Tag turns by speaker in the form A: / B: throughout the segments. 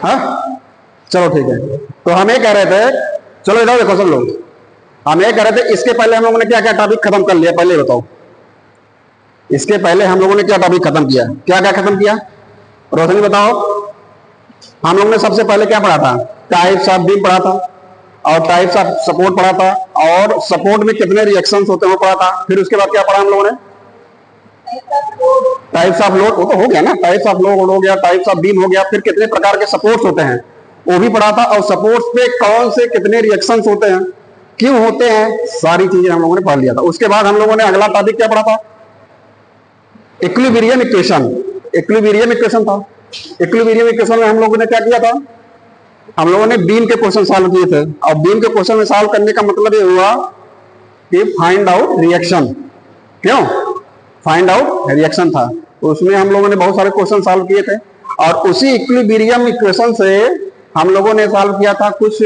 A: हाँ चलो ठीक है। तो हम ये कह रहे थे, चलो इधर देखो सब लोग, हम ये कह रहे थे इसके पहले हम लोगों ने क्या क्या टॉपिक खत्म कर लिया, पहले बताओ। इसके पहले हम लोगों ने क्या टॉपिक खत्म किया, क्या क्या खत्म किया, रोशनी बताओ। हम लोगों ने सबसे पहले क्या पढ़ा था, टाइप्स ऑफ बीम पढ़ा था, और टाइप्स ऑफ सपोर्ट पढ़ा था, और सपोर्ट में कितने रिएक्शंस होते हैं वो पढ़ा था। फिर उसके बाद क्या पढ़ा हम लोगों ने, टाइप्स ऑफ लोड, वो तो हो गया ना, टाइप्स ऑफ लोड हो गया, टाइप्स ऑफ बीम हो गया। फिर कितने प्रकार के सपोर्ट्स होते हैं वो भी पढ़ा था, और सपोर्ट्स पे कौन से कितने रिएक्शंस होते हैं, क्यों होते हैं, सारी चीजें हम लोगों ने पढ़ लिया था। उसके बाद हम लोगों ने अगला टॉपिक क्या पढ़ा था, इक्विलिब्रियम इक्वेशन। इक्विलिब्रियम इक्वेशन था। इक्विलिब्रियम इक्वेशन में हम लोगों ने क्या किया था, हम लोगों ने बीम के क्वेश्चन सॉल्व किए थे। और बीम के क्वेश्चन में सॉल्व करने का मतलब ये हुआ कि फाइंड आउट रिएक्शन, क्यों, फाइंड आउट रिएक्शन था। उसमें हम लोगों ने बहुत सारे क्वेश्चन सॉल्व किए थे, और उसी इक्विलिब्रियम इक्वेशन से हम लोगों ने सॉल्व किया था कुछ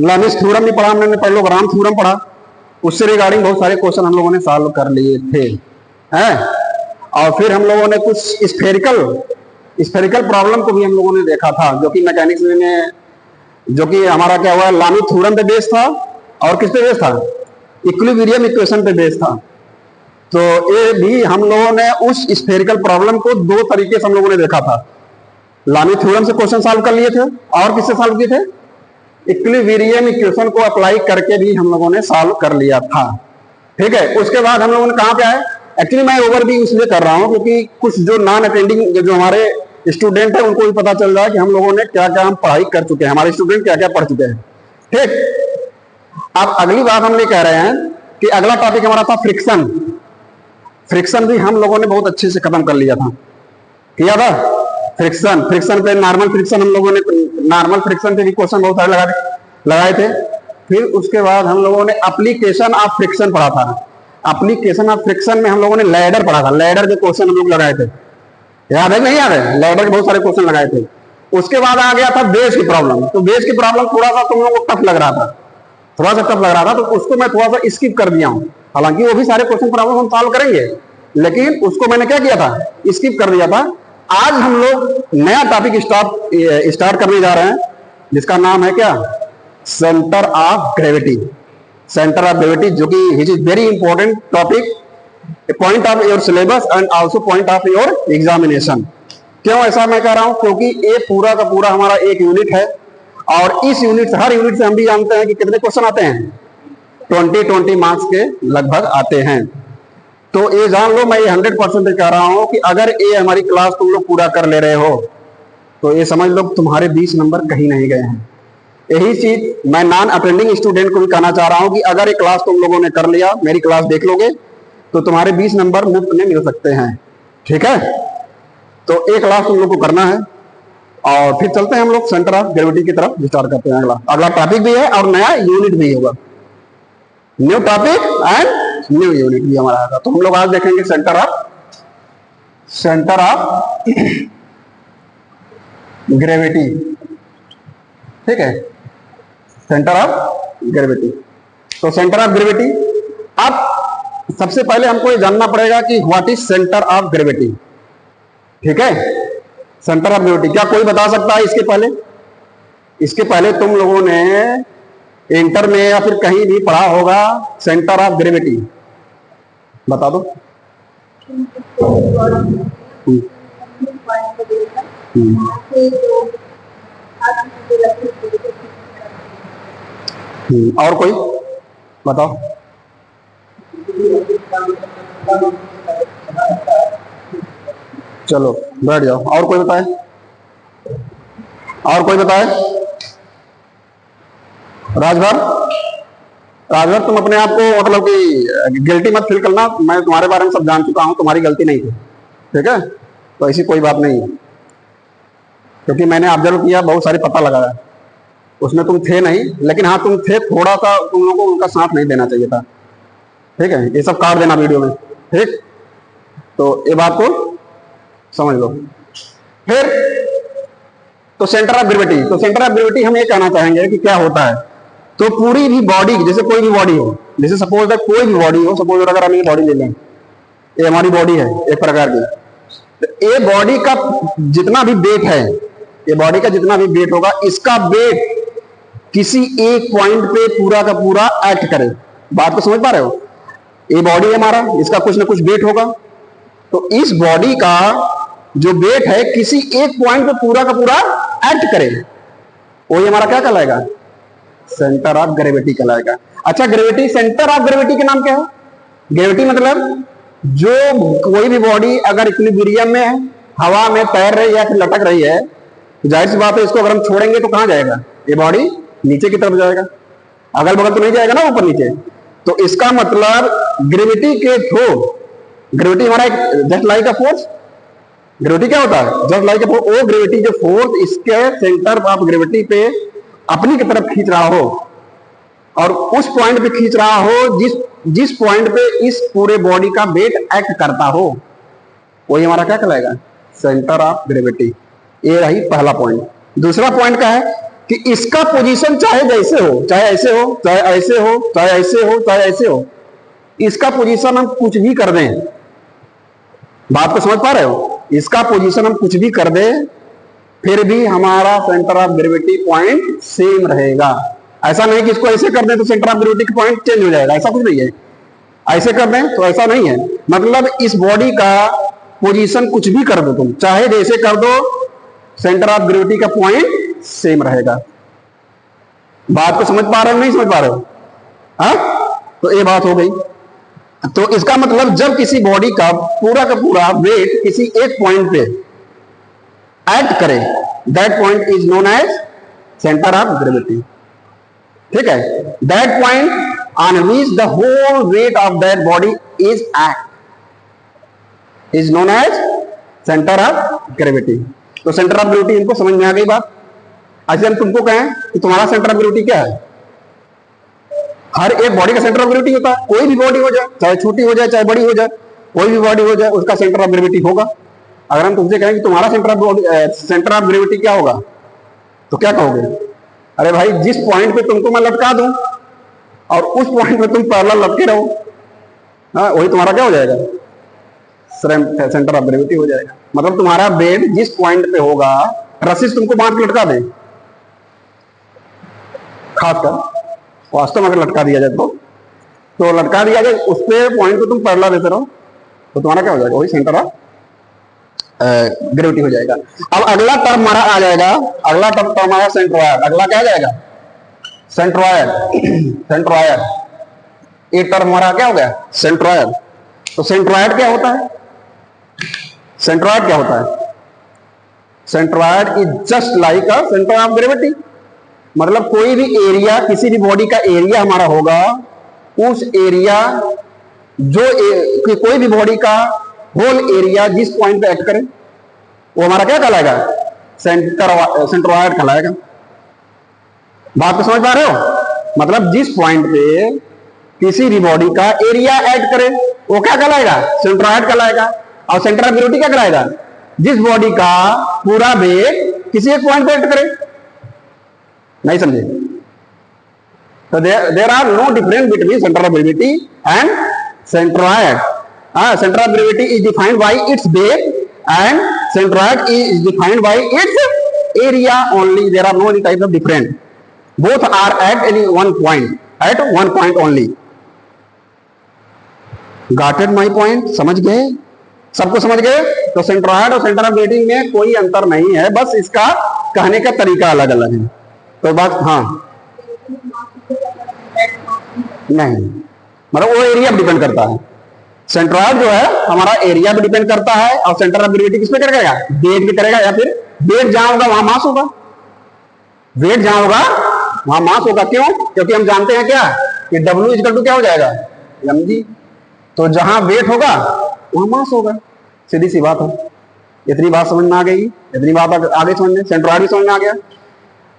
A: लैमिस थ्योरम भी पढ़ा हमने, पैरेललोग्राम थ्योरम पढ़ा, उससे रिगार्डिंग बहुत सारे क्वेश्चन हम लोगों ने सॉल्व कर लिए थे हैं। और फिर हम लोगों ने कुछ स्फेरिकल प्रॉब्लम को भी हम लोगों ने देखा था, जो कि मैकेनिक्स में, जो कि हमारा क्या हुआ, लामी थ्योरम पे बेस था, और किस पे बेस था, इक्विलिब्रियम इक्वेशन पे बेस था। तो ये भी हम लोगों ने उस स्फेरिकल प्रॉब्लम को दो तरीके से हम लोगों ने देखा था। लामी थ्योरम से क्वेश्चन सॉल्व कर लिए थे, और किससे सॉल्व किए थे, इक्विलिब्रियम इक्वेशन को अप्लाई करके भी हम लोगों ने सॉल्व कर लिया था। ठीक है। उसके बाद हम लोगों ने कहां पे आए, एक्चुअली मैं ओवरव्यू इसलिए कर रहा हूं क्योंकि कुछ जो नॉन अटेंडिंग जो हमारे स्टूडेंट है उनको भी पता चल रहा है कि हम लोगों ने क्या क्या हम पढ़ाई कर चुके हैं, हमारे स्टूडेंट क्या क्या पढ़ चुके हैं। ठीक। अब अगली बात हम ये कह रहे हैं कि अगला टॉपिक हमारा था फ्रिक्शन। फ्रिक्शन भी हम लोगों ने बहुत अच्छे से खत्म कर लिया था, किया था फ्रिक्शन। फ्रिक्शन पे नॉर्मल फ्रिक्शन हम लोगों ने, नॉर्मल फ्रिक्शन पे भी क्वेश्चन बहुत सारे लगाए थे। फिर उसके बाद हम लोगों ने एप्लीकेशन ऑफ फ्रिक्शन पढ़ा था। एप्लीकेशन ऑफ फ्रिक्शन में हम लोगों ने लैडर पढ़ा था, लैडर के क्वेश्चन हम लोग लगाए थे, याद है नहीं याद है, लैडर के बहुत सारे क्वेश्चन लगाए थे। उसके बाद आ गया था बेस की प्रॉब्लम। तो बेस की प्रॉब्लम थोड़ा सा तुम लोगों को टफ लग रहा था, थोड़ा सा टफ लग रहा था, तो उसको मैं थोड़ा सा स्किप कर दिया हूं। हालांकि वो भी सारे क्वेश्चन प्रॉब्लम हम सॉल्व करेंगे, लेकिन उसको मैंने क्या किया था, स्किप कर दिया था। आज हम लोग नया टॉपिक स्टार्ट करने जा रहे हैं, जिसका नाम है क्या, centre of gravity. Centre of gravity, जो कि which is very important topic, point of your syllabus and also point of your examination. क्यों ऐसा मैं कह रहा हूं, क्योंकि ये पूरा का पूरा हमारा एक यूनिट है, और इस यूनिट से, हर यूनिट से हम भी जानते हैं कि कितने क्वेश्चन आते हैं, 20 मार्क्स के लगभग आते हैं। तो ये जान लो, मैं ये 100% कह रहा हूं कि अगर ये हमारी क्लास तुम लोग पूरा कर ले रहे हो तो ये समझ लो तुम्हारे 20 नंबर कहीं नहीं गए हैं। यही चीज मैं नॉन अटेंडिंग स्टूडेंट को भी कहना चाह रहा हूं कि अगर ये क्लास तुम लोगों ने कर लिया, मेरी क्लास देख लोगे, तो तुम्हारे 20 नंबर मुफ्त में मिल सकते हैं। ठीक है। तो एक क्लास तुम लोग को करना है, और फिर चलते हैं हम लोग सेंटर ऑफ ग्रेविटी की तरफ स्टार्ट करते हैं। अगला टॉपिक भी है और नया यूनिट भी होगा, new topic and new unit भी हमारा आएगा। तो हम लोग आज देखेंगे सेंटर ऑफ ग्रेविटी। ठीक है, सेंटर ऑफ ग्रेविटी। तो सेंटर ऑफ ग्रेविटी, अब सबसे पहले हमको ये जानना पड़ेगा कि what is centre of gravity. ठीक है, सेंटर ऑफ ग्रेविटी क्या कोई बता सकता है इसके पहले? इसके पहले तुम लोगों ने इंटर में या फिर कहीं भी पढ़ा होगा सेंटर ऑफ ग्रेविटी, बता दो। और कोई बताओ। चलो बैठ जाओ, और कोई बताए, और कोई बताए। राजभर तुम अपने आप को मतलब कि गिल्टी मत फील करना, मैं तुम्हारे बारे में सब जान चुका हूं, तुम्हारी गलती नहीं थी। ठीक है, तो ऐसी कोई बात नहीं है, क्योंकि मैंने ऑब्जर्व किया, बहुत सारी पता लगाया, उसमें तुम थे नहीं, लेकिन हाँ तुम थे, थोड़ा सा तुम लोगों को उनका साथ नहीं देना चाहिए था। ठीक है, ये सब काट देना वीडियो में। ठीक, तो ये बात को समझ लो। फिर तो सेंटर ऑफ ग्रेविटी, तो सेंटर ऑफ ग्रेविटी हम ये कहना चाहेंगे कि क्या होता है। तो पूरी भी बॉडी, जैसे कोई भी बॉडी हो, जैसे सपोज कोई भी बॉडी हो, सपोज अगर हम ये बॉडी ले लें, ये हमारी बॉडी है एक प्रकार की, तो ये बॉडी का जितना भी वेट है, ये बॉडी का जितना भी वेट होगा, इसका वेट किसी एक पॉइंट पे पूरा का पूरा एक्ट करे। बात को समझ पा रहे हो? ये बॉडी है हमारा, इसका कुछ ना कुछ वेट होगा, तो इस बॉडी का जो वेट है किसी एक पॉइंट पे पूरा का पूरा एक्ट करे, वो हमारा क्या कहलाएगा? सेंटर ऑफ ग्रेविटी कहलाएगा। अच्छा, ग्रेविटी, सेंटर ऑफ ग्रेविटी के नाम क्या है? ग्रेविटी मतलब जो कोई भी बॉडी अगर इक्विलिब्रियम में है, हवा में तैर रही है या फिर लटक रही है, तो जाहिर सी बात है इसको अगर हम छोड़ेंगे तो कहां जाएगा? ये बॉडी नीचे की तरफ जाएगा, अगल बगल तो नहीं जाएगा ना, ऊपर नीचे। तो इसका मतलब ग्रेविटी के थ्रू, ग्रेविटी हमारा एक just like a force, gravity क्या होता है? Just like a force. वो ग्रेविटी जो फोर्स इसके सेंटर ऑफ ग्रेविटी पे अपनी की तरफ खींच रहा हो और उस पॉइंट पे खींच रहा हो जिस पॉइंट पे इस पूरे बॉडी का वेट एक्ट करता हो, वही हमारा क्या कहलाएगा? Centre of gravity. ये रही पहला पॉइंट। दूसरा पॉइंट क्या है कि इसका पोजीशन चाहे जैसे हो, चाहे ऐसे हो, चाहे ऐसे हो, चाहे ऐसे हो, चाहे ऐसे हो, इसका पोजीशन हम कुछ भी कर दें, बात को समझ पा रहे हो? इसका पोजीशन हम कुछ भी कर दें, फिर भी हमारा centre of gravity point same रहेगा। ऐसा नहीं कि इसको ऐसे कर दें तो सेंटर ऑफ ग्रेविटी का पॉइंट चेंज हो जाएगा, ऐसा कुछ नहीं है। ऐसे कर दें तो ऐसा नहीं है, मतलब इस बॉडी का पोजीशन कुछ भी कर दो तुम, चाहे जैसे कर दो, सेंटर ऑफ ग्रेविटी का पॉइंट सेम रहेगा। बात को समझ पा रहे हो नहीं समझ पा रहे हो? हाँ, तो ये बात हो गई। तो इसका मतलब जब किसी बॉडी का पूरा वेट किसी एक पॉइंट पे एक्ट करे, that point is known as centre of gravity. ठीक है, that point on which the whole weight of that body is act is known as centre of gravity. तो सेंटर ऑफ ग्रेविटी इनको समझ में आ गई बात। अच्छा, हम तुमको कहें कि तुम्हारा सेंटर ऑफ ग्रेविटी क्या है? हर एक बॉडी का सेंटर ऑफ ग्रेविटी होता है, कोई भी बॉडी हो जाए, चाहे छोटी हो जाए चाहे बड़ी हो जाए, कोई भी बॉडी हो जाए उसका सेंटर ऑफ ग्रेविटी होगा। अगर हम तुमसे कहें कि तुम्हारा सेंटर ऑफ ग्रेविटी क्या होगा, तो क्या कहोगे? अरे भाई, जिस पॉइंट पे तुमको मैं लटका दूं और उस पॉइंट पे तुम पैरेलल लटके रहो, हाँ, वही तुम्हारा क्या हो जाएगा? सेंटर ऑफ ग्रेविटी हो जाएगा। मतलब तुम्हारा वेट जिस पॉइंट पे होगा, रस्सी से तुमको बांध के लटका दे, खासकर वास्तव में अगर लटका दिया जाए तो लटका दिया जाए, उस पे पॉइंट पे तुम पैरेलल देते रहो, तो तुम्हारा क्या हो जाएगा? वही सेंटर ऑफ ग्रेविटी हो जाएगा। अब अगला टर्म हमारा आ जाएगा, अगला टर्म हमारा सेंट्रोइड। अगला क्या आ जाएगा? सेंट्रोइड। सेंट्रोइड, ये टर्म हमारा क्या हो गया? सेंट्रोइड। तो सेंट्रोइड क्या होता है? सेंट्रोइड क्या होता है? Centroid is just like a centre of gravity. मतलब कोई भी एरिया, किसी भी बॉडी का एरिया हमारा होगा, उस एरिया कोई भी बॉडी का होल एरिया जिस पॉइंट पे एक्ट करे, वो हमारा क्या कहलाएगा? सेंट्रोइड कहलाएगा। बात को समझ पा रहे हो? मतलब जिस पॉइंट पे किसी भी बॉडी का एरिया एक्ट करे, वो क्या कहलाएगा? सेंट्रोइड कहलाएगा। और सेंटर ऑफ ग्रेविटी क्या कहलाएगा? जिस बॉडी का पूरा वेट किसी एक पॉइंट पे एक्ट करे। नहीं समझे? तो there are no difference between centre of gravity and centroid. Center of gravity is defined by its weight and centroid is defined by its area only. There are no any types of different. Both are at any one point, at one point only. Got it my point? समझ गए? सबको समझ गए? तो centroid और centre of gravity में कोई अंतर नहीं है, बस इसका कहने का तरीका अलग अलग है। तो बात, हाँ, नहीं, मतलब वो एरिया पर डिपेंड करता है। सेंट्रोइड जो है हमारा एरिया पे डिपेंड करता है, और सेंटर ऑफ ग्रेविटी किस पे करेगा? वेट पे करेगा, या फिर वेट जहां होगा वहां मास होगा। वेट जहां होगा वहां मास होगा। क्यों? क्योंकि हम जानते हैं क्या कि W इक्वल टू क्या हो जाएगा? mg। तो जहां वेट होगा वहां मास होगा, सीधी सी बात है। इतनी बात समझ में आ गई, इतनी बात आगे समझने, सेंट्रोइड भी समझ में आ गया।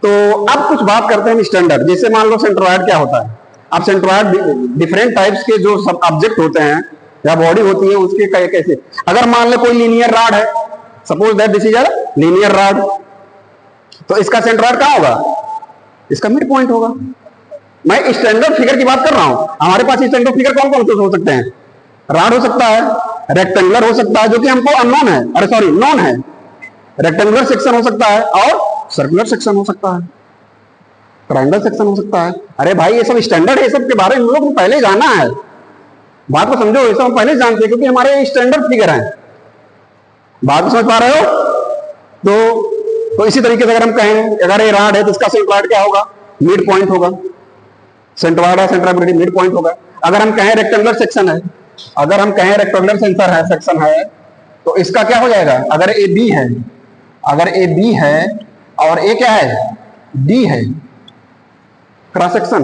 A: तो अब कुछ बात करते हैं स्टैंडर्ड। जैसे मान लो सेंट्रोइड क्या होता है। अब सेंट्रोइड डिफरेंट टाइप्स के जो सब ऑब्जेक्ट होते हैं या बॉडी होती है, उसके कैसे, अगर मान लो कोई लीनियर रॉड है, suppose that this is a linear rod, तो इसका सेंट्रोइड कहां होगा? इसका मिड पॉइंट होगा। मैं स्टैंडर्ड फिगर की बात कर रहा हूं। हमारे पास स्टैंडर्ड फिगर कौन कौन से हो सकते हैं? रॉड हो सकता है, रेक्टेंगुलर हो सकता है जो कि हमको अननोन है, अरे सॉरी नोन है। रेक्टेंगुलर सेक्शन हो सकता है और सर्कुलर सेक्शन हो सकता है, ट्रायंगल सेक्शन हो सकता है। अरे भाई ये सब स्टैंडर्ड है, ये सब के बारे में हम लोग को पहले जाना है, बात को समझो। ये सब हम पहले जानते हैं क्योंकि हमारे स्टैंडर्ड फिगर हैं। बात को समझ पा रहे हो? तो इसी तरीके से अगर हम कहें, अगर ये रॉड है तो इसका सेंट्रॉइड क्या होगा? मिड पॉइंट होगा। सेंट्रॉइड है, सेंट्रोइड मिड पॉइंट होगा। अगर हम कहें रेक्टेंगुलर सेक्शन है, अगर हम कहें रेक्टेंगुलर सेक्शन है तो इसका क्या हो जाएगा? अगर ए बी है, अगर ए बी है और ए क्या है? डी है, क्रॉस सेक्शन।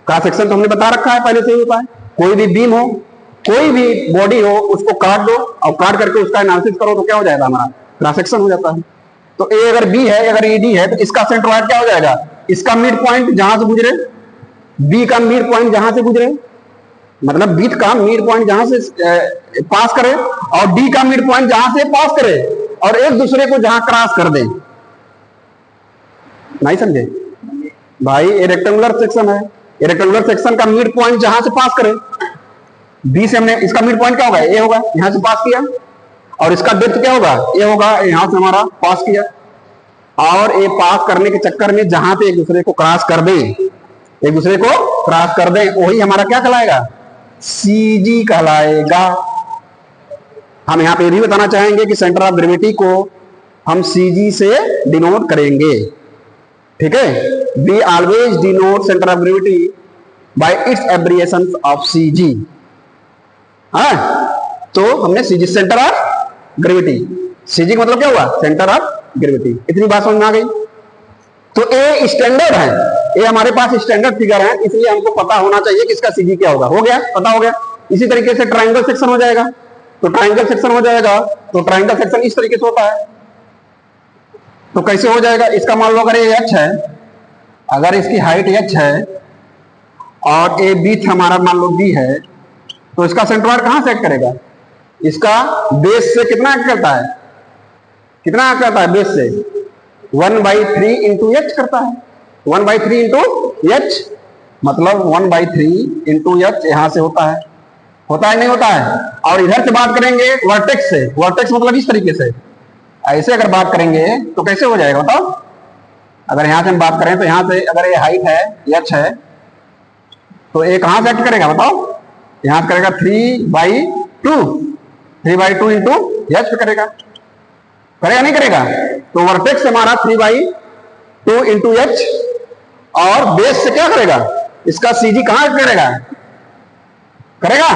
A: क्रॉस सेक्शन तो हमने बता रखा है पहले से ही होता है। कोई भी बीम हो, कोई भी बॉडी हो, उसको काट दो और काट करके उसका एनालिसिस करो तो क्या हो जाएगा? हमारा क्रॉस सेक्शन हो जाता है। तो ए अगर बी है, अगर ए डी है तो इसका सेंट्रोइड क्या हो जाएगा? इसका मिड पॉइंट जहां से गुजरे, बी का मिड पॉइंट जहां से गुजरे, मतलब बी का मिड पॉइंट जहां से पास करे और डी का मिड पॉइंट जहां से पास करे और एक दूसरे को जहां क्रॉस कर दे। नहीं समझे भाई? ये रेक्टेंगुलर सेक्शन है, ये रेक्टेंगुलर सेक्शन का मिड पॉइंट जहां से पास करे, बी से हमने इसका मिड पॉइंट क्या होगा? ए होगा, यहां से पास किया, और इसका डेप्थ क्या होगा? ए होगा, यहां से हमारा पास किया, और ये पास करने के चक्कर में जहां पे एक दूसरे को क्रॉस कर दे, एक दूसरे को क्रॉस कर दे, वही हमारा क्या कहलाएगा? सीजी कहलाएगा। हम यहां पे ये भी बताना चाहेंगे कि सेंटर ऑफ ग्रेविटी को हम सीजी से डिनोट करेंगे, ठीक है? We always denote centre of gravity by its abbreviation of CG. हाँ, तो हमने CG, centre of gravity, CG का मतलब क्या हुआ? Centre of gravity. इतनी बात समझ में आ गई? तो ये स्टैंडर्ड है, ये हमारे पास स्टैंडर्ड फिगर है, इसलिए हमको पता होना चाहिए कि इसका सीजी क्या होगा। हो गया? पता हो गया। इसी तरीके से ट्रायंगल सेक्शन हो जाएगा, तो ट्रायंगल सेक्शन हो जाएगा, तो ट्रायंगल सेक्शन इस तरीके से होता है। तो कैसे हो जाएगा? इसका मान लो अगर ये एच है, अगर इसकी हाइट एच है और ए बीथ हमारा मान लो बी है, तो इसका सेंट्रोइड कहां से एक्ट करेगा? इसका बेस से कितना एक्ट करता है? कितना एक्ट करता है बेस से? 1/3 इंटू एच करता है। 1/3 इंटू एच मतलब 1/3 इंटू एच यहां से होता है। होता है नहीं होता है? और इधर से बात करेंगे वर्टेक्स से, वर्टेक्स मतलब इस तरीके से, ऐसे अगर बात करेंगे तो कैसे हो जाएगा बताओ? अगर यहां से हम बात करें तो यहां से अगर ये हाइट है, एच है, तो ये कहां से एक्ट करेगा बताओ? यहां से करेगा 3/2, 3/2 इंटू एच पे करेगा। करेगा नहीं करेगा? तो वर्टेक्स हमारा 3/2 इंटू एच, और बेस से क्या करेगा? इसका सीजी कहां करेगा? करेगा।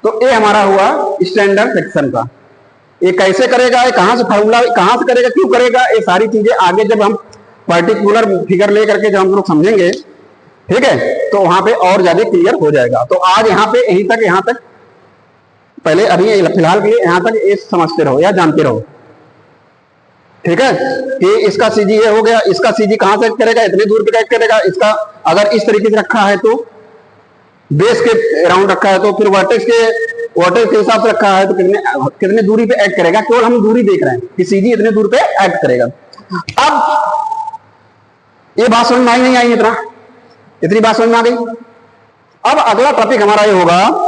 A: तो ये हमारा हुआ स्टैंडर्ड सेक्शन का। ये कैसे करेगा, ये कहां से फार्मूला, कहां से करेगा, क्यों करेगा, ये सारी चीजें आगे जब हम पर्टिकुलर फिगर लेकर के जब हम लोग समझेंगे, ठीक है, तो वहां पे और ज्यादा क्लियर हो जाएगा। तो आज यहाँ पे यहीं तक पहले अभी फिलहाल के लिए यहां तक ये समझते रहो या जानते रहो, ठीक है, कि इसका सीजी ये हो गया। इसका सीजी कहां से करेगा? इतने दूर पे करेगा। इसका अगर इस तरीके से रखा है तो बेस के अराउंड रखा है, तो फिर वर्टेक्स के हिसाब से रखा है तो कितने दूरी पे एक्ट करेगा? केवल हम दूरी देख रहे हैं कि सीजी इतने दूर पे एक्ट करेगा। अब ये बात समझ में आई नहीं आई? इतनी बात समझ में आ गई? अब अगला टॉपिक हमारा ये होगा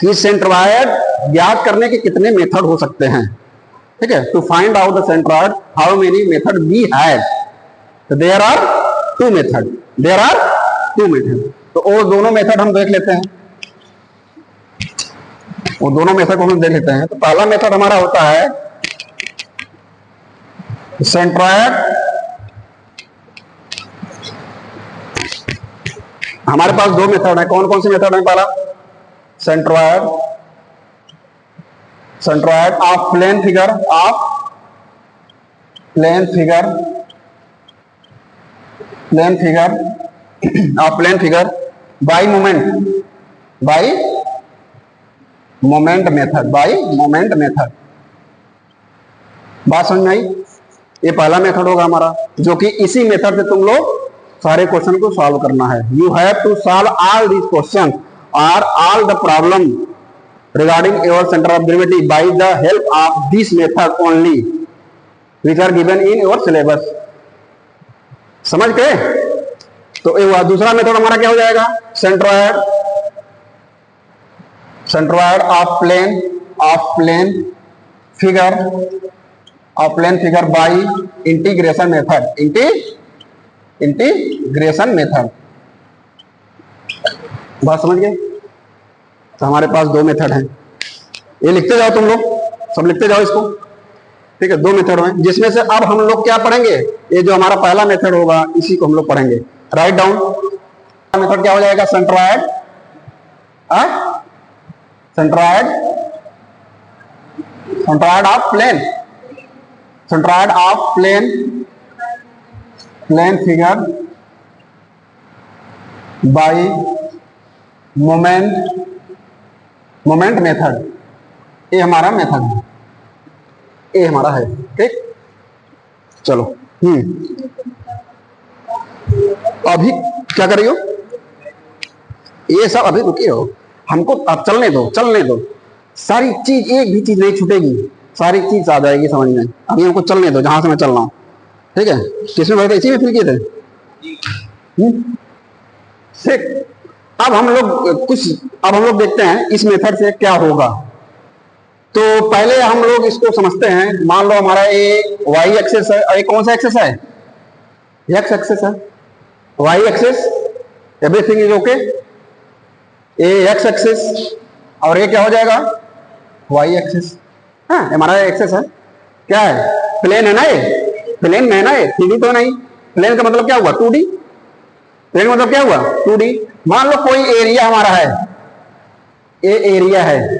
A: कि सेंट्रोइड ज्ञात करने के कितने मेथड हो सकते हैं, ठीक है? To find out the centroid how many method we have, तो there are two method, there are two method. तो वो दोनों मेथड हम देख लेते हैं, वो दोनों मेथड को हम देख लेते हैं। तो पहला मेथड हमारा होता है सेंट्रोइड। हमारे पास दो मेथड है। कौन कौन से मेथड है? पहला centroid, centroid of plane figure, of plane figure, plane figure, of plane figure by moment, by moment method, by moment method. बात समझ में आई? ये पहला मेथड होगा हमारा, जो कि इसी मेथड से तुम लोग सारे क्वेश्चन को सॉल्व करना है। You have to solve all this question और all the problem regarding your centre of gravity by the help of this method only, which are given in your syllabus. समझ गए? तो दूसरा मेथड हमारा क्या हो जाएगा? Centroid, centroid of plane figure by integration method. बात समझ गए? तो हमारे पास दो मेथड हैं, ये लिखते जाओ तुम लोग, सब लिखते जाओ इसको, ठीक है। दो मेथड हैं जिसमें से अब हम लोग क्या पढ़ेंगे, ये जो हमारा पहला मेथड होगा इसी को हम लोग पढ़ेंगे। Write down. मेथड क्या हो जाएगा, centroid of plane figure by moment method. ये हमारा मेथड है, ये हमारा है, ठीक। चलो अभी क्या कर रही हो, ये सब अभी रुकी हो, हमको अब चलने दो। सारी चीज, एक भी चीज नहीं छूटेगी, सारी चीज आ जाएगी समझ में। अभी हमको चलने दो जहां से मैं चल रहा हूं, ठीक है। किसमें बैठे, इसी में फिर किए थे, ठीक। अब हम लोग देखते हैं इस मेथड से क्या होगा। तो पहले हम लोग इसको समझते हैं। मान लो हमारा ये वाई एक्सेस है, और ये कौन सा एक्सेस है, एक्स एक्सेस है। Y axis everything is okay, ये एक्स एक्सेस, और ये क्या हो जाएगा, वाई एक्सेस। हाँ, हमारा एक्सेस है, क्या है, प्लेन है ना, ये प्लेन में है ना, ये 3D तो नहीं। प्लेन का मतलब क्या हुआ, 2D। प्लेन का मतलब क्या हुआ, 2D। मान लो कोई एरिया हमारा है, ये एरिया है।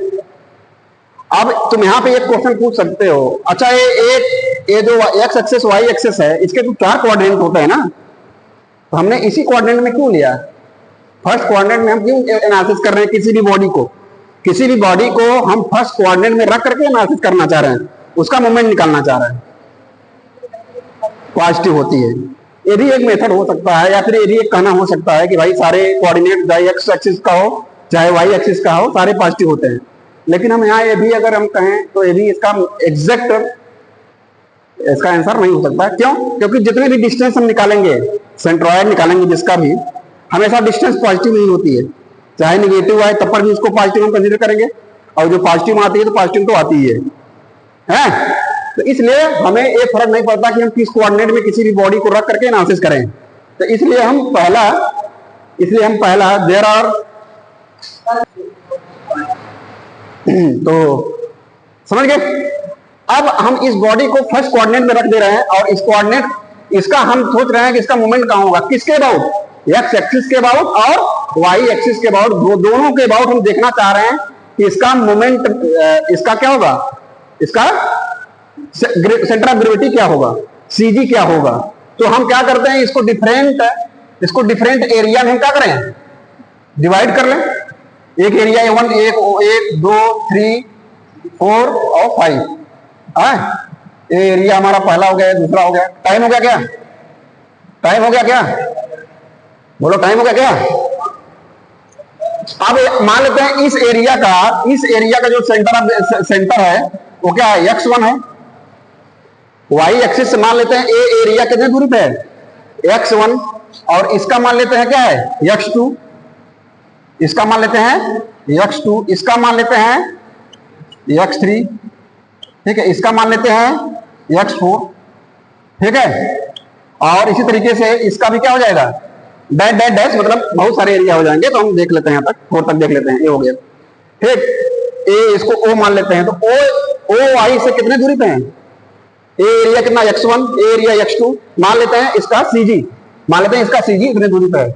A: अब तुम यहां पे एक क्वेश्चन पूछ सकते हो, अच्छा ये जो एक्स एक्सेस वाई एक्सेस है, इसके तो 4 कोऑर्डिनेट होते हैं ना, तो हमने इसी कोऑर्डिनेट में क्यों लिया, फर्स्ट कोऑर्डिनेट में हम क्यों एनालिसिस कर रहे हैं। किसी भी बॉडी को हम फर्स्ट कोऑर्डिनेट में रख करके एनालिसिस करना चाह रहे हैं, उसका मोमेंट निकालना चाह रहे हैं, पॉजिटिव होती है। ये भी एक मेथड हो सकता है, या फिर ये भी एक कहना हो सकता है कि भाई सारे कोऑर्डिनेट चाहे एक्स एक्सिस का हो चाहे वाई एक्सिस का हो, सारे पॉजिटिव होते हैं। लेकिन हम यहाँ ये भी अगर हम कहें तो ये भी इसका एग्जैक्ट इसका आंसर नहीं हो सकता। क्यों? क्योंकि जितने भी डिस्टेंस हम निकालेंगे, सेंट्रोइड निकालेंगे जिसका भी, हमेशा डिस्टेंस पॉजिटिव नहीं होती है। चाहे निगेटिव आए तब पर भी उसको पॉजिटिव हम कंसीडर करेंगे, और जो पॉजिटिव आती है तो पॉजिटिव तो आती ही है। तो इसलिए हमें ये फर्क नहीं पड़ता कि हम किस कोऑर्डिनेट में किसी भी बॉडी को रख करके एनालिसिस करें। तो इसलिए हम पहला देयर आर तो समझ गए। अब हम इस बॉडी को फर्स्ट कोऑर्डिनेट में रख दे रहे हैं, और इस कोऑर्डिनेट इसका हम सोच रहे हैं कि इसका मूवमेंट कहां होगा, किसके अबाउट, एक्स एक्सिस के अबाउट और वाई एक्सिस के अबाउट, दोनों के अबाउट हम देखना चाह रहे हैं कि इसका मूवमेंट, इसका क्या होगा, इसका सेंटर ऑफ ग्रेविटी क्या होगा, सीजी क्या होगा। तो हम क्या करते हैं, इसको डिफरेंट एरिया में हम क्या करें, डिवाइड कर लें। एक एरिया A1, 1 2 3 4 और 5। ये एरिया हमारा पहला हो गया, दूसरा हो गया। टाइम हो गया क्या, बोलो टाइम हो गया क्या। अब मान लेते हैं इस एरिया का जो सेंटर है वो क्या है, x1 है। वाई एक्सिस से मान लेते हैं ये एरिया कितने दूरी पे है, x1, और इसका मान लेते हैं क्या है, x2। इसका मान लेते हैं x2, इसका मान लेते हैं x3, ठीक है। इसका मान लेते हैं x4, ठीक है। और इसी तरीके से इसका भी क्या हो जाएगा, डैश डैश डैश, मतलब बहुत सारे एरिया हो जाएंगे। तो हम देख लेते हैं यहाँ तक, 4 तक देख लेते हैं, ये हो गया, ठीक। ए इसको O मान लेते हैं, तो O वाई से कितने दूरी पे है, ए एरिया कितना, x1, ए एरिया x2, मान लेते हैं इसका CG, मान लेते हैं इसका CG इतने दूरी पे है।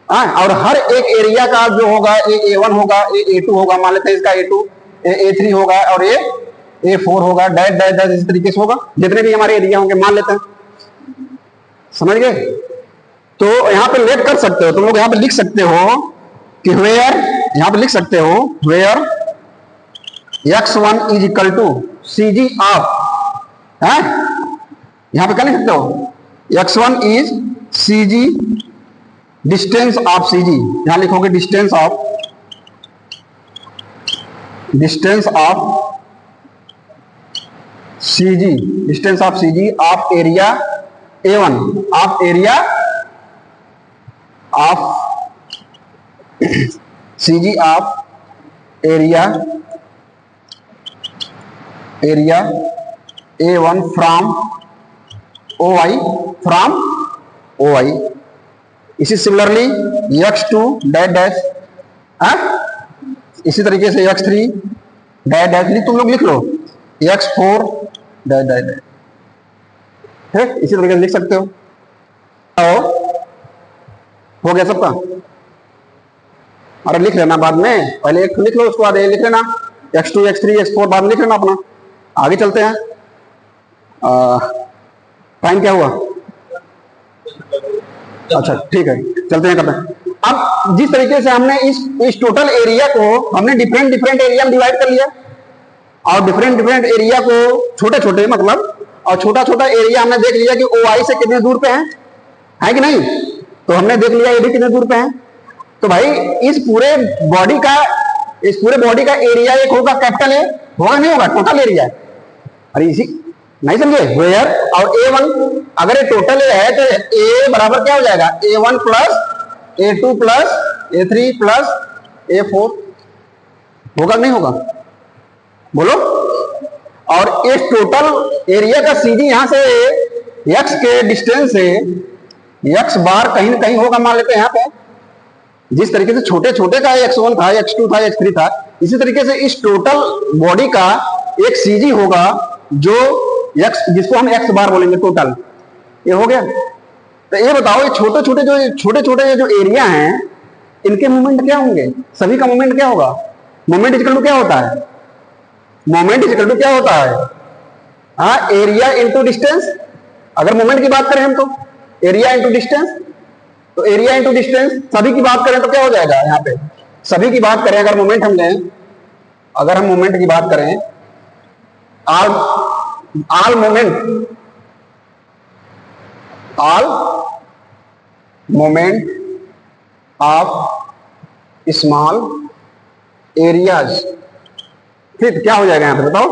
A: और हर एक एरिया का जो होगा, A1 होगा, A2 होगा, मान लेते हैं इसका A2, A3 होगा, और A4 होगा, डैश डैश डैश, इस तरीके से होगा। जितने भी हमारे एरिया होंगे मान लेते हैं, समझ गए। तो यहाँ पे लेट कर सकते हो तुम लोग, यहाँ पे लिख सकते हो कि वेयर, यहाँ पे लिख सकते हो where x1 is equal to CG of, यहाँ पे क्या लिख सकते हो, x1 is CG, distance of CG, यहां लिखोगे distance of CG, distance of CG of area A1, of area of CG of area A1 from OI इसी similarly x2 dash dash, इसी तरीके से x3 डैश डैश तुम लोग लिख लो, x4 dash dash dash, ठीक, इसी तरीके से लिख सकते हो। हो गया सबका? अरे लिख लेना बाद में, पहले एक लिख लो उसको बाद लिख लेना, x2 x3 x4 बाद में लिख लेना अपना। आगे चलते हैं। टाइम क्या हुआ? अच्छा ठीक है, चलते हैं करते हैं। अब जिस तरीके से हमने इस टोटल एरिया को हमने डिफरेंट एरिया में डिवाइड कर लिया, और डिफरेंट एरिया को छोटे छोटे मतलब, और छोटा छोटा एरिया हमने देख लिया कि OI से कितने दूर पे है कि नहीं? तो हमने देख लिया ये भी कितने दूर पे है। तो भाई इस पूरे बॉडी का एरिया एक होगा कैपिटल ए, होगा नहीं होगा? Total area. अरे इसी नहीं समझे? वेयर और A1 अगर ये टोटल ए है तो A बराबर क्या हो जाएगा? A1 plus A2 plus A3 plus A4, होगा नहीं होगा? बोलो। और इस टोटल एरिया का सीधी यहां से x के डिस्टेंस से x बार कहीं ना कहीं होगा, मान लेते हैं यहाँ पे। जिस तरीके से छोटे छोटे का x1 था, x2 था, x3 था, इसी तरीके से इस टोटल बॉडी का एक सीजी होगा जो x, जिसको हम x बार बोलेंगे टोटल। ये हो गया। तो ये बताओ ये छोटे छोटे जो एरिया हैं इनके मूवमेंट क्या होंगे? सभी का मूवमेंट क्या होगा? मूवमेंट इक्वल टू क्या होता है? मोमेंट इक्वल टू क्या होता है? हाँ, एरिया इंटू डिस्टेंस। अगर मोमेंट की बात करें हम तो एरिया इंटू डिस्टेंस, तो एरिया इंटू डिस्टेंस। सभी की बात करें तो क्या हो जाएगा? यहाँ पे सभी की बात करें, अगर मोमेंट हम लें, अगर हम मोमेंट की बात करें, all moment of small areas, ठीक, क्या हो जाएगा यहाँ पे बताओ?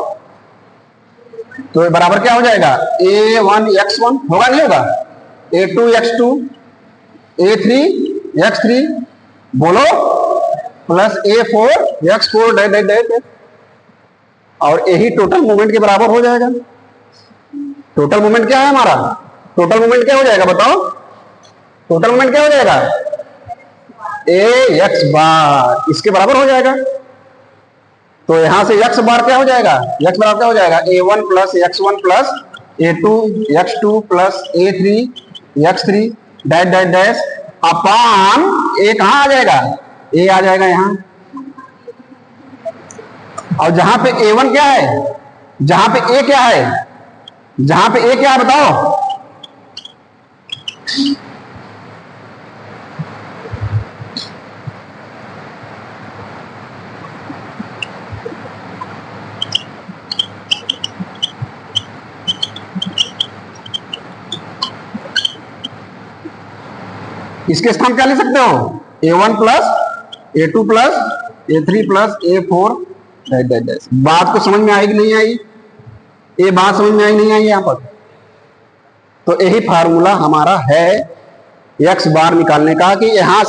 A: तो बराबर क्या हो जाएगा? A1 x1 होगा नहीं होगा? A2 x2 A3 x3 बोलो plus A4 x4 dash dash dash, और यही टोटल मूवमेंट के बराबर हो जाएगा। टोटल मूवमेंट क्या है हमारा? टोटल मूवमेंट क्या हो जाएगा बताओ? टोटल मूवमेंट क्या हो जाएगा? A x बार, इसके बराबर हो जाएगा। तो यहां से x बार क्या हो जाएगा? x बार क्या हो जाएगा? A1 plus x1 plus A2 x2 plus A3 x3 dash dash dash upon A कहां आ जाएगा? A आ जाएगा यहां। और जहां पे A1 क्या है, जहां पे A क्या है, जहां पे A क्या है बताओ? इसके स्थान क्या ले सकते हो? A1 plus A2 plus A3 plus A4 dash dash dash. बात को समझ में आई कि नहीं आई? ये बात समझ में आई नहीं आई यहाँ पर? तो यही फार्मूला हमारा है x बार निकालने का, कि यहां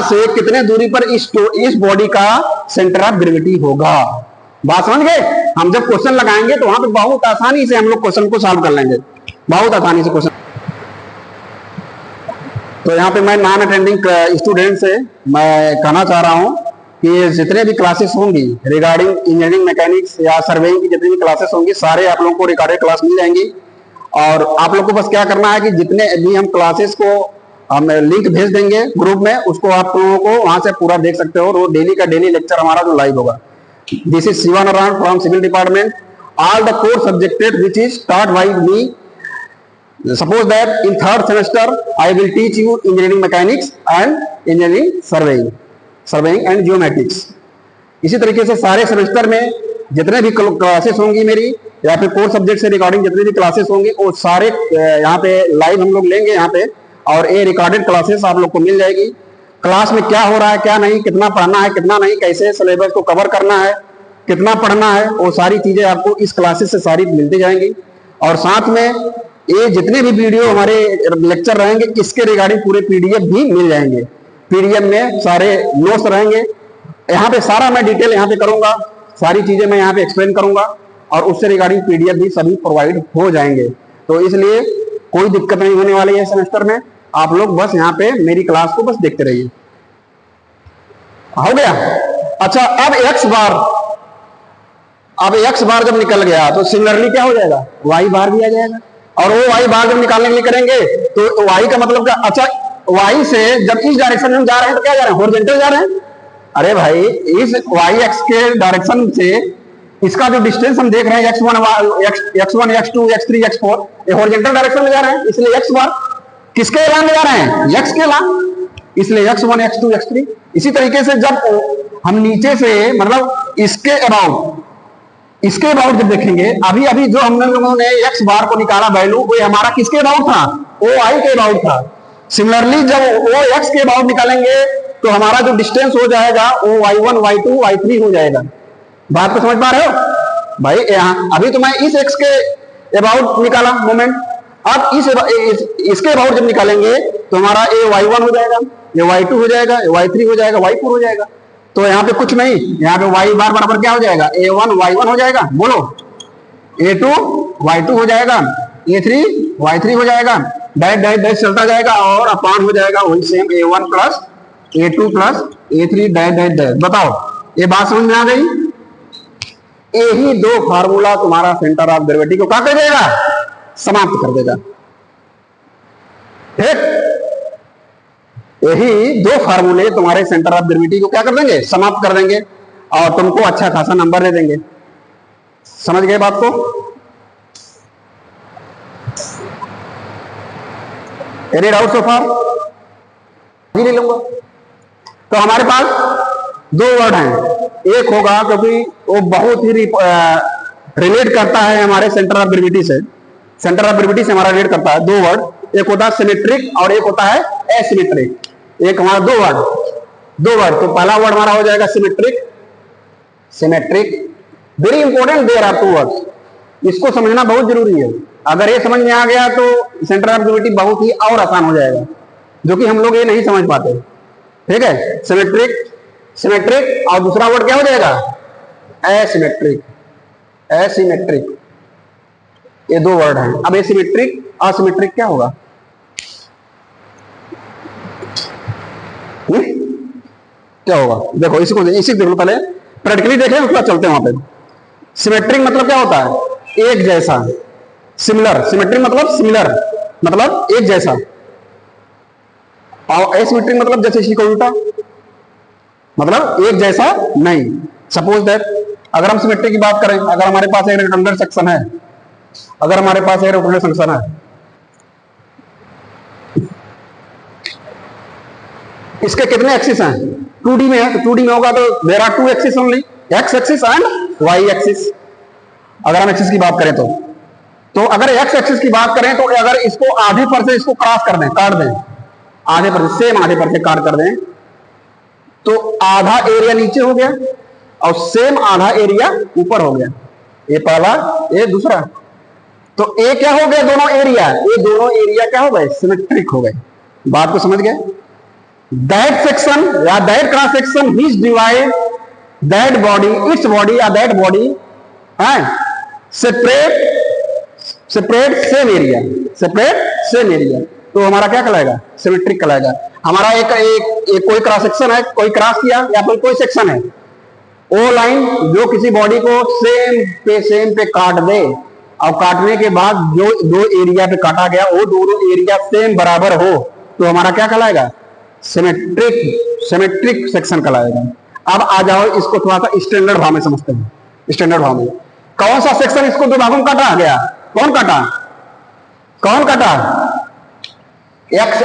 A: से कितने दूरी पर इस बॉडी का सेंटर ऑफ ग्रेविटी होगा। बात समझ गए? हम जब क्वेश्चन लगाएंगे तो वहां पे बहुत आसानी से हम लोग क्वेश्चन को सॉल्व कर लेंगे, बहुत आसानी से क्वेश्चन। तो यहाँ पे मैं नॉन अटेंडिंग स्टूडेंट से मैं कहना चाह रहा हूँ कि जितने भी क्लासेस होंगी रिगार्डिंग इंजीनियरिंग मैकेनिक्स या सर्वेइंग की जितनी भी क्लासेस होंगी, सारे आप लोगों को रिकॉर्डेड क्लास मिल जाएंगी। और आप लोग को बस क्या करना है कि जितने भी हम क्लासेस को हम लिंक भेज देंगे ग्रुप में, उसको आप लोगों को वहां से पूरा देख सकते हो। रोज डेली का डेली लेक्चर हमारा जो लाइव होगा। This is Shiva Narayan from civil department. All the course subjected which is taught by me. Suppose that in third semester I will teach you engineering mechanics and engineering surveying and geomatics. इसी तरीके से सारे semester में जितने भी classes होंगी मेरी, या फिर कोर्स सब्जेक्ट से रिगार्डिंग जितने भी क्लासेस होंगी, वो सारे यहाँ पे लाइव हम लोग लेंगे यहाँ पे, और ये रिकॉर्डेड क्लासेस आप लोग को मिल जाएगी। क्लास में क्या हो रहा है, क्या नहीं, कितना पढ़ना है, कितना नहीं, कैसे सिलेबस को कवर करना है, कितना पढ़ना है, वो सारी चीजें आपको इस क्लासेस से सारी मिलती जाएंगी। और साथ में ये जितने भी वीडियो हमारे लेक्चर रहेंगे, इसके रिगार्डिंग पूरे PDF भी मिल जाएंगे। PDF में सारे नोट्स रहेंगे, यहाँ पे सारा मैं डिटेल यहाँ पे करूंगा, सारी चीजें मैं यहाँ पे एक्सप्लेन करूंगा और उससे रिगार्डिंग पीडीएफ भी सभी प्रोवाइड हो जाएंगे। तो इसलिए कोई दिक्कत नहीं होने वाली है सेमेस्टर में। आप लोग बस यहाँ पे मेरी क्लास को बस देखते रहिए। हो गया? अच्छा, अब एक्स बार जब निकल गया तो सिमिलरली क्या हो जाएगा, वाई बार भी आ जाएगा। और वो वाई बार जब निकालने के लिए करेंगे तो वाई का मतलब क्या? अच्छा, वाई से जब इस डायरेक्शन में हम जा रहे हैं तो क्या जा रहे हैं, हॉरिजॉन्टल जा रहे हैं। अरे भाई, इस वाई एक्स के डायरेक्शन से इसका जो डिस्टेंस हम देख रहे हैं x1, x2, x3, x4, ये हॉरिजॉन्टल डायरेक्शन में जा रहे हैं, इसलिए x बार किसके एलान में जा रहे हैं, x के एलान, इसलिए x1, x2, x3। इसी तरीके से जब हम नीचे से मतलब इसके अबाउट जब देखेंगे, अभी जो हम लोगों ने x बार को निकाला वैल्यू, वो हमारा किसके अबाउट था, वो y के अबाउट था। सिमिलरली जब वो x के अबाउट निकालेंगे तो हमारा जो डिस्टेंस हो जाएगा वो y1, y2, y3 हो जाएगा। बात को समझ पा रहे हो भाई? यहाँ अभी तो मैं इस x के अबाउट निकाला मोमेंट, अब इसके अबाउट जब निकालेंगे तो हमारा ये y1 हो जाएगा, ये y2 हो जाएगा, ये y3 हो जाएगा, y4 हो जाएगा। तो यहाँ पे कुछ नहीं, यहाँ पे y बार बराबर क्या हो जाएगा, a1 y1 हो जाएगा, बोलो, a2 y2 हो जाएगा, a3 y3 हो जाएगा, डैश चलता जाएगा और अपान हो जाएगा वही same a1 plus a2 plus a3 dash. बताओ, ये बात समझ में आ गई? यही दो फार्मूला तुम्हारा सेंटर ऑफ ग्रेविटी को क्या कर देगा, समाप्त कर देगा। ठीक, यही दो फार्मूले तुम्हारे सेंटर ऑफ ग्रेविटी को क्या कर देंगे, समाप्त कर देंगे और तुमको अच्छा खासा नंबर दे देंगे। समझ गए बात को? एनी डाउट सो फार? नहीं लूंगा। तो हमारे पास दो वर्ड हैं, एक होगा क्योंकि वो बहुत ही रिलेट करता है हमारे सेंटर ऑफ ग्रेविटी से, हमारा रिलेट करता है। दो वर्ड, एक होता है सिमेट्रिक और एक होता है एसिमेट्रिक। एक हमारा दो वर्ड। तो पहला वर्ड हमारा हो जाएगा symmetric. Very important, there are two words, इसको समझना बहुत जरूरी है। अगर ये समझ में आ गया तो सेंटर ऑफ ग्रेविटी बहुत ही और आसान हो जाएगा, जो कि हम लोग ये नहीं समझ पाते। ठीक है, सिमेट्रिक और दूसरा वर्ड क्या हो जाएगा, एसिमेट्रिक। ये दो वर्ड हैं। अब एसिमेट्रिक असिमेट्रिक क्या होगा, क्या होगा? देखो इसी देख लो, पहले प्रैक्टिकली देखें उसके बाद चलते हैं वहां पे। सिमेट्रिक मतलब क्या होता है, एक जैसा। सिमेट्रिक मतलब सिमिलर, मतलब एक जैसा। और एसिमेट्रिक मतलब जैसे इसी को उल्टा, मतलब एक जैसा नहीं। सपोज दैट अगर हम सिमेट्री की बात करें, अगर हमारे पास एक रेक्टेंगुलर सेक्शन है, इसके कितने एक्सिस हैं, 2D में है, तो 2D में होगा तो there are two axis only, X axis and Y axis. अगर हम एक्सिस की बात करें तो अगर एक्स एक्सिस की बात करें तो अगर इसको आधे पर से इसको क्रॉस कर दें, काट दें, आधे पर से काट कर दें, तो आधा एरिया नीचे हो गया और सेम आधा एरिया ऊपर हो गया। ये पहला, ये दूसरा। तो ये क्या हो गया, दोनों एरिया क्या हो गए, सिमेट्रिक हो गए। बात को समझ गए? दैट सेक्शन या that cross section which divide that body, its body या that body separate same area, तो हमारा क्या कहलाएगा, सिमेट्रिक कहलाएगा। हमारा एक कोई क्रॉस सेक्शन है, कोई क्रॉस किया या फिर कोई सेक्शन है, वो लाइन जो किसी बॉडी को सेम पे काट दे और काटने के बाद जो दो एरिया पे काटा गया वो दोनों एरिया सेम बराबर हो, तो हमारा क्या कहलाएगा, सिमेट्रिक सेक्शन कहलाएगा। अब आ जाओ इसको थोड़ा सा स्टैंडर्ड भाव में समझते हैं। स्टैंडर्ड भाव में कौन सा सेक्शन इसको दो भागों में काटा गया, कौन काटा, एक्स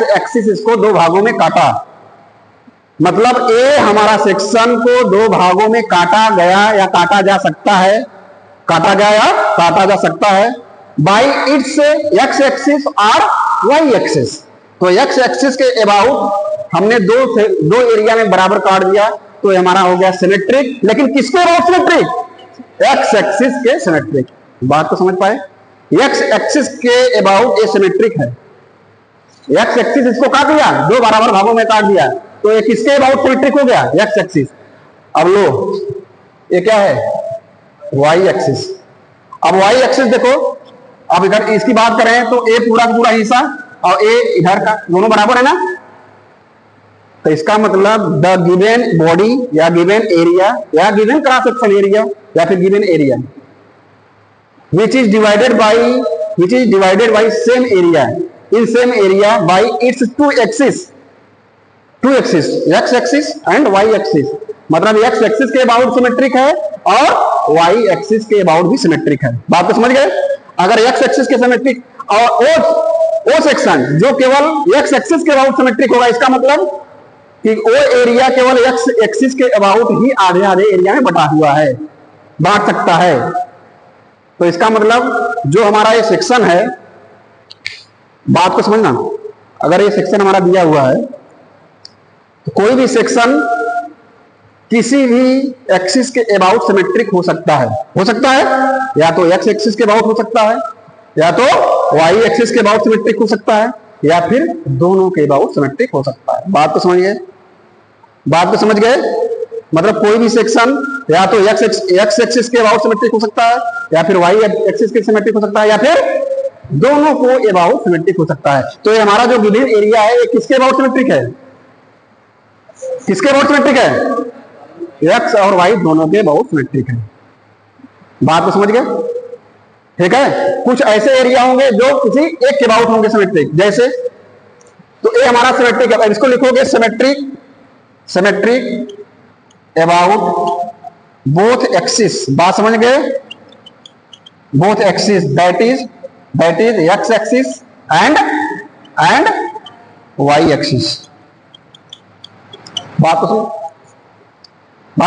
A: एक्सिस इसको दो भागों में काटा। मतलब ए हमारा सेक्शन को दो भागों में काटा गया या काटा जा सकता है बाई इट्स एक्स एक्सिस और वाई एक्सिस। तो एक्स एक्सिस के अबाउट हमने दो एरिया में बराबर काट दिया, तो हमारा हो गया सिमेट्रिक। लेकिन किसके अबाउट सिमेट्रिक, एक्स एक्सिस के सिमेट्रिक। बात को समझ पाए? एक्स एक्सिस के अबाउट ए सिमेट्रिक है। एक्स एक्सिस इसको काट दिया, दो बराबर भागों में काट दिया, तो ये किसके अबाउट सिमेट्रिक हो गया? X axis. अब लो, ये क्या है? Y axis. अब वाई एक्सिस देखो, अब इधर इसकी बात करें तो ए पूरा का पूरा हिस्सा और ए इधर का दोनों बराबर है ना, तो इसका मतलब द गिवन बॉडी या गिवन एरिया या गिवन क्रॉस सेक्शन एरिया या फिर given area which is divided by same area in same area by its two axis x axis and y axis। मतलब x axis के about symmetric है और y axis के about भी symmetric है। बात तो समझ गए? अगर x axis के सिमेट्रिक और ओ सेक्शन जो केवल x axis के अबाउट सिमेट्रिक होगा, इसका मतलब कि वो एरिया केवल x axis के अबाउट ही आधे आधे एरिया में बटा हुआ है, बांट सकता है। तो इसका मतलब जो हमारा ये सेक्शन है, बात को समझना, अगर ये सेक्शन हमारा दिया हुआ है तो कोई भी सेक्शन किसी भी एक्सिस के अबाउट सिमेट्रिक हो सकता है। या तो एक्स एक्सिस के अबाउट हो सकता है, या तो वाई एक्सिस के अबाउट सिमेट्रिक हो सकता है, या फिर दोनों के अबाउट सिमेट्रिक हो सकता है। बात तो समझ गए? मतलब कोई भी सेक्शन या तो एक्स एक्सिस के अबाउट सिमेट्रिक हो सकता है, या फिर वाई एक्सिस के सिमेट्रिक हो सकता है, या फिर दोनों को अबाउट सिमेट्रिक हो सकता है। तो ये हमारा जो गिवन एरिया है, ये किसके अबाउट सिमेट्रिक है? किसके अबाउट सिमेट्रिक है? एक्स और वाई दोनों के अबाउट सिमेट्रिक है। बात तो समझ गए? ठीक है। कुछ ऐसे एरिया होंगे जो किसी एक के अबाउट होंगे सिमेट्रिक, जैसे तो ये हमारा सिमेट्रिक है। इसको लिखोगे सिमेट्रिक अबाउट बोथ एक्सिस। बात समझ गए? Both axis that is X axis and Y axis. बात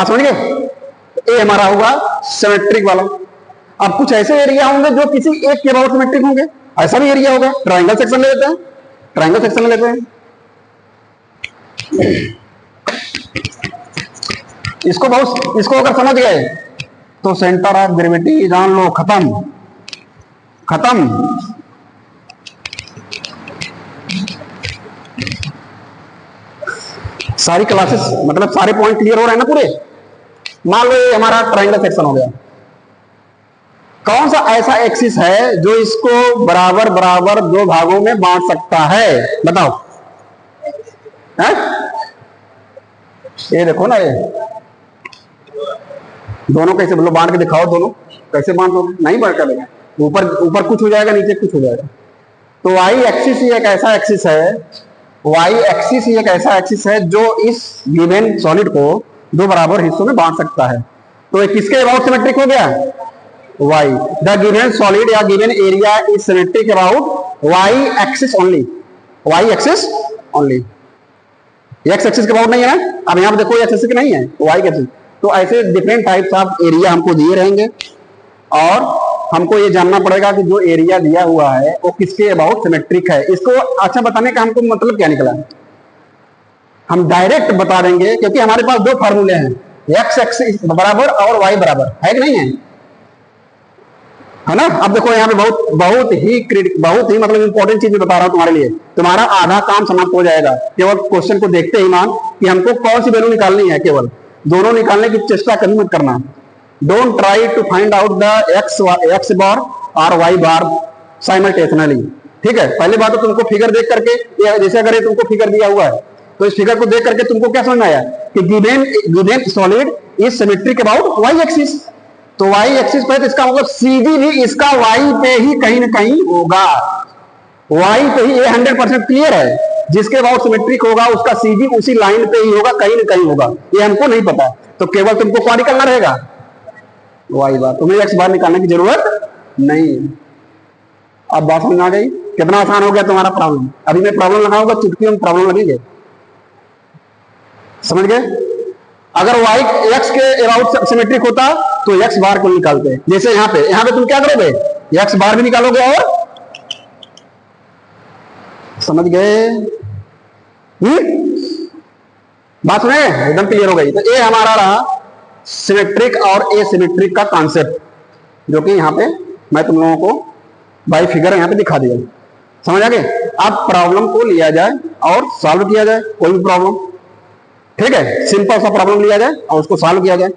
A: समझ गए? ये हमारा होगा सिमेट्रिक वाला। अब कुछ ऐसे एरिया होंगे जो किसी एक के अबाउट सिमेट्रिक होंगे, ऐसा भी एरिया होगा। ट्रायंगल सेक्शन ले लेते हैं, इसको अगर समझ गए तो सेंटर ऑफ ग्रेविटी जान लो, खत्म। सारी क्लासेस मतलब सारे पॉइंट क्लियर हो रहे हैं ना पूरे? मान लो ये हमारा ट्रायंगल सेक्शन हो गया। कौन सा ऐसा एक्सिस है जो इसको बराबर बराबर दो भागों में बांट सकता है? बताओ। है? ये देखो ना, ये दोनों कैसे बोलो, बांट के दिखाओ। दोनों कैसे बांट दो? नहीं बांट कर देगा, ऊपर कुछ हो जाएगा, नीचे कुछ हो जाएगा। तो वाई एक्सिस ही एक ऐसा एक्सिस है जो इस गिवन सॉलिड को दो बराबर हिस्सों में बांट सकता है। तो ये किसके अबाउट सिमेट्रिक हो गया? वाई। द गिवन सॉलिड या given area is symmetric about Y axis only. X axis के अबाउट नहीं है ना। अब यहाँ पे देखो एक्स एक्सिस के नहीं है, वाई के एक्सिस। तो ऐसे डिफरेंट टाइप्स ऑफ एरिया हमको दिए रहेंगे और हमको ये जानना पड़ेगा कि जो एरिया दिया हुआ है वो किसके अबाउट सिमेट्रिक है। इसको अच्छा बताने का हमको मतलब क्या निकला? हम डायरेक्ट बता देंगे, क्योंकि हमारे पास दो फार्मूले हैं, एक्स एक्सिस बराबर और वाई बराबर, है कि नहीं है ना? अब देखो यहाँ पे बहुत ही मतलब इंपॉर्टेंट चीज बता रहा हूँ तुम्हारे लिए। तुम्हारा आधा काम समाप्त हो जाएगा केवल क्वेश्चन को देखते ही। मान कि हमको कौन सी वैल्यू निकालनी है, केवल दोनों निकालने की चेष्टा कभी मत करना। Don't try to find out the x bar और वाई बार साइमल्टेनियसली। ठीक है? पहली बात तो तुमको फिगर देख करके, जैसे अगर ये तुमको फिगर दिया हुआ है तो इस फिगर को देख करके तुमको क्या समझ आया कि given solid is symmetric about Y axis. तो वाई एक्सिस पे, तो इसका मतलब सीधी भी इसका वाई पे ही कहीं ना कहीं होगा। वाई पे ही, ये 100% क्लियर है। जिसके अबाउट सिमेट्रिक होगा उसका सीधी उसी लाइन पे ही होगा, कहीं ना कहीं होगा। ये हमको नहीं पता, तो केवल तुमको क्या निकालना रहेगा? वाई बार। तुम्हें एक्स बार निकालने की जरूरत नहीं। अब बात समझ आ गई? कितना आसान हो गया तुम्हारा प्रॉब्लम। अभी मैं प्रॉब्लम लगाऊंगा, चुटकी में प्रॉब्लम लगेंगे। समझ गए? अगर वाई एक्स के अबाउट सिमेट्रिक होता तो एक्स बार को निकालते। जैसे यहाँ पे तुम क्या करोगे? एक्स बार भी निकालोगे और समझ गए? बात सुने? एकदम क्लियर हो गई। तो ये हमारा रहा सिमेट्रिक और एसिमेट्रिक का कॉन्सेप्ट, जो कि यहाँ पे मैं तुम लोगों को बाई फिगर यहाँ पे दिखा दिया। समझ आ गए? अब प्रॉब्लम को लिया जाए और सॉल्व किया जाए, कोई भी प्रॉब्लम। ठीक है, सिंपल सा प्रॉब्लम लिया जाए और उसको सॉल्व किया जाए,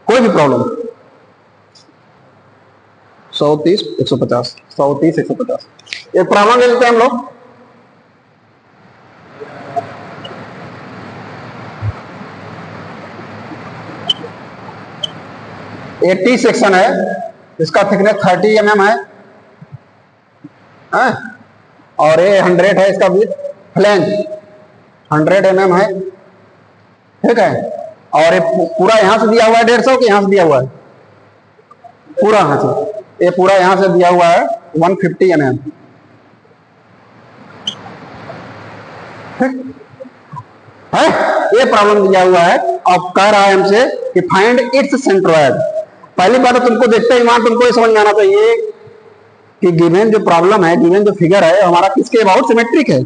A: कोई भी प्रॉब्लम। 130 150 130 150। एक प्रॉब्लम ले लेते हैं हम लोग। एट्टी सेक्शन है, इसका थिकनेस 30 mm है, और ये 100 है, इसका विड्थ फ्लैंज 100 mm है, ठीक है। और ये पूरा यहां से दिया हुआ है 150 के, यहां से दिया हुआ है पूरा, यहां से ये पूरा यहां से दिया हुआ है 150 mm, ठीक है। ये प्रॉब्लम दिया हुआ है और कह रहा है हमसे कि फाइंड इट्स सेंट्रोइड। पहली बात तो तुमको देखते ही वहां तुमको ये समझ में आना चाहिए कि गिवन जो प्रॉब्लम है, गिवन जो फिगर है, हमारा किसके अबाउट सिमेट्रिक है,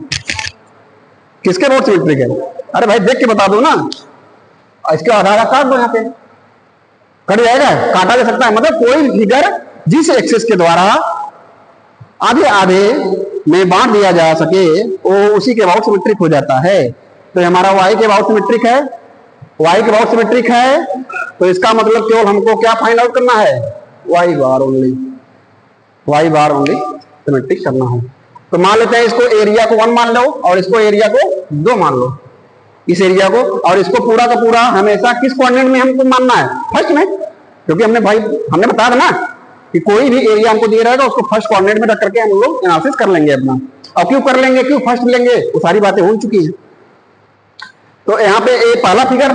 A: किसके अबाउट सिमेट्रिक है। अरे भाई देख के बता दो ना, इसके आधार काट दो, यहाँ पे कट जाएगा, काटा जा सकता है। मतलब कोई फिगर जिस एक्सिस के द्वारा आधे आधे में बांट दिया जा सके वो उसी के अबाउट सिमेट्रिक हो जाता है। तो हमारा वाई के अबाउट सिमेट्रिक है, वाई के अबाउट सिमेट्रिक है, तो इसका मतलब केवल हमको क्या फाइंड आउट करना है, वाई बार ओनली, वाई बार ओनली सिमेट्रिक करना है। तो मान लेते हैं इसको एरिया को 1 मान लो और इसको एरिया को 2 मान लो, इस एरिया को, और इसको पूरा का पूरा हमेशा किस कोऑर्डिनेट में हमको मानना है, फर्स्ट में, क्योंकि हमने बताया था ना कि कोई भी एरिया हमको दिया रहेगा उसको फर्स्ट कोऑर्डिनेट में रख करके हम लोग एनालिसिस कर लेंगे अपना। और क्यों कर लेंगे, क्यों फर्स्ट लेंगे, वो सारी बातें हो चुकी है। तो यहाँ पे ये पहला फिगर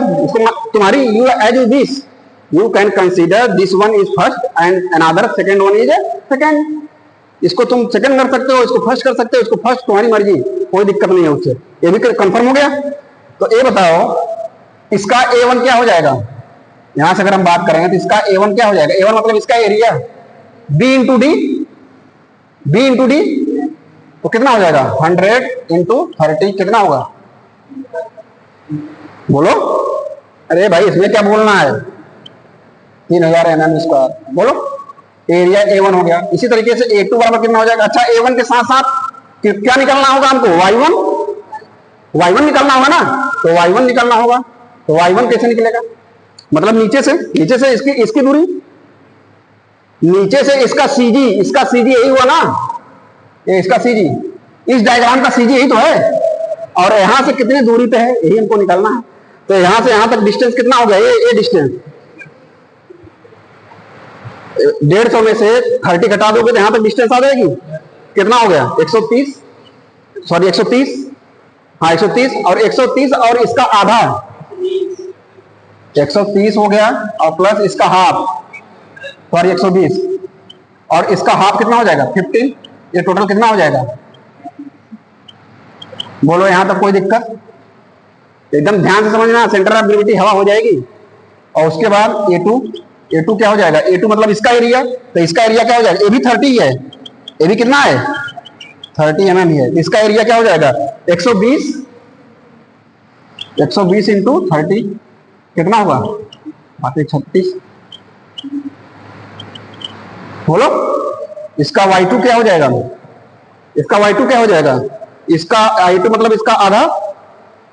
A: तुम्हारी you as this, you can consider this one is first and another second one is second. इसको तुम सेकंड कर सकते हो, इसको फर्स्ट कर सकते हो, इसको फर्स्ट, तुम्हारी मर्जी, कोई दिक्कत नहीं है उससे। ये भी कंफर्म हो गया। तो ये बताओ इसका A1 क्या हो जाएगा, यहां से अगर हम बात करेंगे तो इसका A1 क्या हो जाएगा, A1 मतलब इसका area, B into D, B into D, तो कितना हो जाएगा 100 इंटू 30, कितना होगा बोलो। अरे भाई इसमें क्या बोलना है, 3000 mm स्क्वायर, बोलो। एरिया A1 हो गया। इसी तरीके से A2 बराबर कितना हो जाएगा। अच्छा A1 के साथ साथ क्या निकलना होगा हमको, Y1 निकलना होगा ना, तो Y1 निकलना होगा। तो Y1 कैसे निकलेगा, मतलब नीचे से इसकी दूरी, नीचे से इसका CG यही हुआ ना, ये इसका CG, इस डायग्राम का CG यही तो है, और यहां से कितनी दूरी पे है यही हमको निकालना है। तो यहां से यहां तक डिस्टेंस कितना हो गया, ये डिस्टेंस 150 में से 30 घटा दोगे तो यहां तक डिस्टेंस आ जाएगी, कितना हो गया 130, सॉरी 130, हाँ 130, और 130 और इसका आधा 130 हो गया, और प्लस इसका हाफ, सॉरी 120, और इसका हाफ कितना हो जाएगा 15, ये टोटल कितना हो जाएगा, बोलो। यहां तक कोई दिक्कत, एकदम ध्यान से समझना, सेंटर ऑफ ग्रेविटी हवा हो जाएगी। और उसके बाद A2 क्या हो जाएगा, A2 मतलब इसका एरिया, तो इसका एरिया क्या हो जाएगा, ये भी 30 है, ये भी कितना है 30 mm है, इसका एरिया क्या हो जाएगा 120 इंटू 30, कितना होगा बाकी 36, बोलो। इसका Y2 क्या हो जाएगा, इसका Y2 क्या हो जाएगा, इसका I2 मतलब इसका आधा,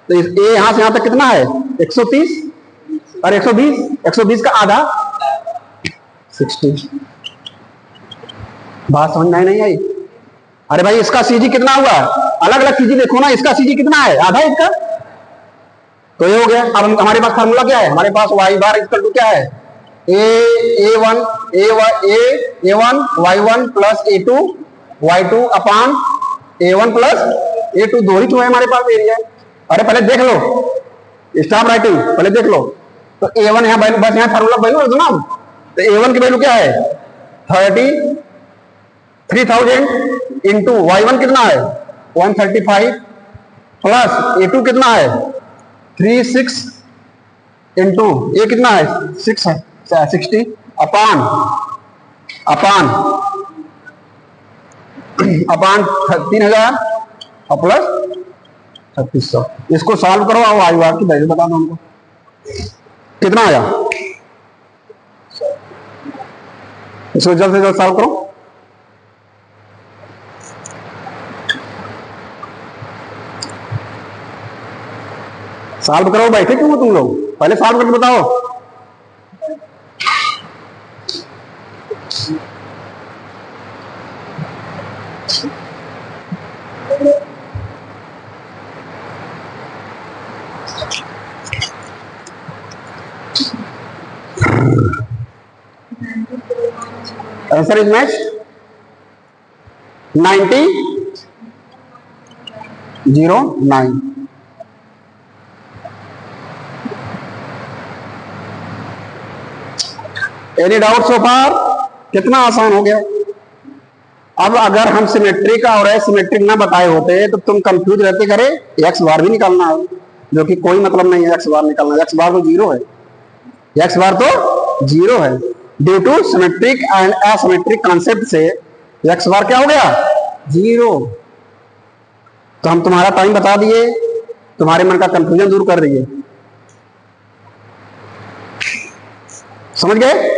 A: तो ये यहां से यहां तक कितना है 130 और 120 का आधा 60। बात समझ में नहीं आई। अरे भाई इसका CG कितना हुआ, अलग अलग CG देखो ना, इसका CG कितना है, आधा इसका, तो ये हो गया। अब हमारे पास फार्मूला क्या है, हमारे पास y बार इक्वल टू क्या है, A1 Y1 plus A2 Y2 अपान A1 प्लस A2, दो ही तो है हमारे पास एरिया। अरे पहले देख लो, स्टॉप राइटिंग, पहले देख लो। तो A1 यहाँ वैल्यू, बस यहाँ फार्मूला वैल्यू रख दो ना। तो A1 की वैल्यू क्या है 3000 इंटू Y1 कितना है 135 प्लस A2 कितना है 36 इंटू ये कितना है 6 है 60 अपान 3000 और प्लस 3600। इसको सॉल्व करो और वाई बार की वैल्यू बता दो हमको कितना आया। इसको जल्द से जल्द सॉल्व करो। सॉल्व करो, बैठे क्यों हो तुम लोग? पहले सॉल्व करके बताओ। Answer is next 9009। Any doubt so far? कितना आसान हो गया। अब अगर हम सिमेट्रिक और एसिमेट्रिक ना बताए होते तो तुम कंफ्यूज रहते, करे एक्स बार भी निकालना है, जो कि कोई मतलब नहीं है एक्स बार निकालना। एक्स बार तो जीरो है, एक्स बार तो जीरो है। Due to symmetric and asymmetric concept से एक्स बार क्या हो गया? जीरो। तो हम तुम्हारा टाइम बता दिए, तुम्हारे मन का कंफ्यूजन दूर कर दिए। समझ गए?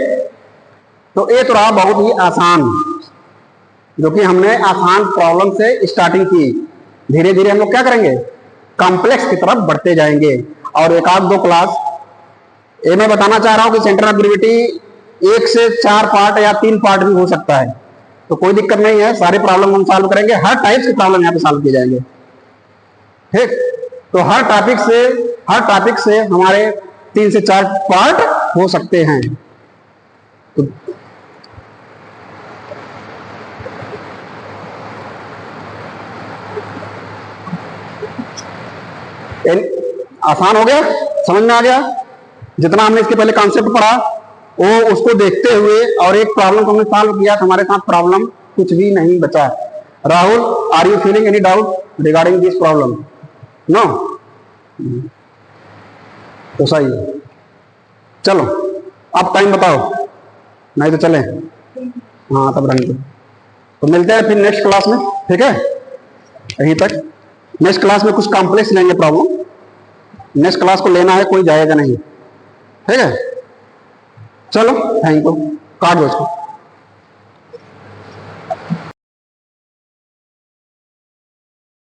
A: तो ये तो रहा बहुत ही आसान, जो कि हमने आसान प्रॉब्लम से स्टार्टिंग की। धीरे धीरे हम लोग क्या करेंगे? कॉम्प्लेक्स की तरफ बढ़ते जाएंगे। और एक आध दो क्लास ये मैं बताना चाह रहा हूं कि सेंटर ऑफ ग्रेविटी 1 से 4 पार्ट या 3 पार्ट भी हो सकता है, तो कोई दिक्कत नहीं है, सारे प्रॉब्लम हम सॉल्व करेंगे। हर टाइप के प्रॉब्लम यहाँ पे सॉल्व किए जाएंगे, ठीक। तो हर टॉपिक से हमारे 3 से 4 पार्ट हो सकते हैं। तो आसान हो गया, समझ में आ गया। जितना हमने इसके पहले कॉन्सेप्ट पढ़ा वो उसको देखते हुए और एक प्रॉब्लम को हमने सॉल्व किया, हमारे साथ प्रॉब्लम कुछ भी नहीं बचा। Rahul, are you feeling any doubt regarding this problem? No? तो सही है। चलो अब टाइम बताओ, नहीं तो चले। हाँ तब रहेंगे। तो मिलते हैं फिर नेक्स्ट क्लास में, ठीक है? यहीं तक। नेक्स्ट क्लास में कुछ कॉम्प्लेक्स लेंगे प्रॉब्लम, नेक्स्ट क्लास को लेना है, कोई जाएगा नहीं, ठीक है? चलो थैंक यू, काट दो इसको।